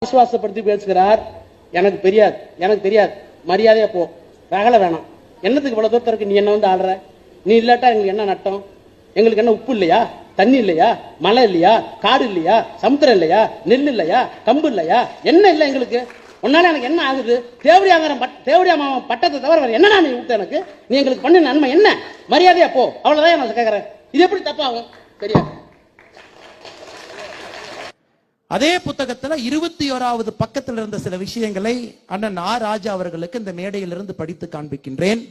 விசுவாசப்படுத்தி பேசுகிறார். எனக்கு தெரியாது மரியாதையா போ, ரகல வேணாம். என்னத்துக்கு இவ்வளவு தூரத்துல இருக்கு? நீ என்ன வந்து ஆடுற? நீ இல்லாட்டா எங்களுக்கு என்ன நட்டம்? எங்களுக்கு என்ன உப்பு இல்லையா, தண்ணி இல்லையா, மலை இல்லையா, காடு இல்லையா, சமுத்திரம் இல்லையா, நெல் இல்லையா, கம்பு இல்லையா, என்ன இல்லை எங்களுக்கு? உன்னால எனக்கு என்ன ஆகுது? தேவடியா மாமன் பட்டத்தை தவிர வேற என்னன்னா நீ விட்டு எனக்கு? நீ எங்களுக்கு பண்ண நன்மை என்ன? மரியாதையா போ, அவ்வளவுதான் நான் கேட்கறேன். இது எப்படி தப்பாகும்? தெரியாது. அதே புத்தகத்துல 21வது பக்கத்தில் இருந்த சில விஷயங்களை அண்ணன் ஆ. ராஜா அவர்களுக்கு இந்த மேடையிலிருந்து படித்து காண்பிக்கின்றேன்.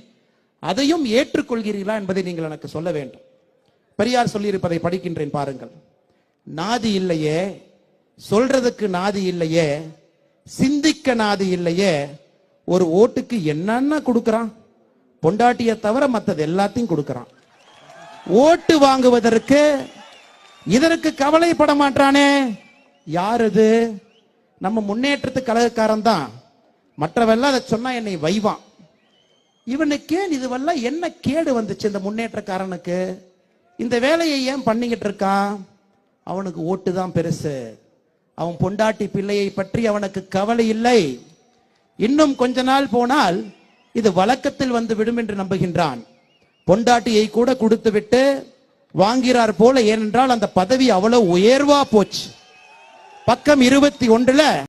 அதையும் ஏற்றுக்கொள்கிறீர்களா என்பதை நீங்கள் எனக்கு சொல்ல வேண்டும். பெரியார் சொல்லியிருப்பதை படிக்கின்றேன், பாருங்கள். நாதி இல்லையே, சொல்றதுக்கு நாதி இல்லையே, சிந்திக்க நாதி இல்லையே, ஒரு ஓட்டுக்கு என்னென்ன கொடுக்கறான்? பொண்டாட்டிய தவிர மற்றது எல்லாத்தையும் கொடுக்கறான். ஓட்டு வாங்குவதற்கு இதற்கு கவலைப்பட மாட்டானே, யார் இது? நம்ம முன்னேற்றத்து கழகக்காரன் தான். மற்றவெல்லாம் அதை சொன்னா என்னை வைவான். இவனுக்கே இதுவெல்லாம் என்ன கேடு வந்துச்சு? இந்த முன்னேற்றக்காரனுக்கு இந்த வேலையை ஏன் பண்ணிக்கிட்டு இருக்கான்? அவனுக்கு ஓட்டு தான் பெருசு. அவன் பொண்டாட்டி பிள்ளையை பற்றி அவனுக்கு கவலை இல்லை. இன்னும் கொஞ்ச நாள் போனால் இது வழக்கத்தில் வந்து விடும் என்று நம்புகின்றான். பொண்டாட்டியை கூட கொடுத்து விட்டு வாங்கிறார் போல. ஏனென்றால் அந்த பதவி அவ்வளவு உயர்வா போச்சு. பக்கம் 21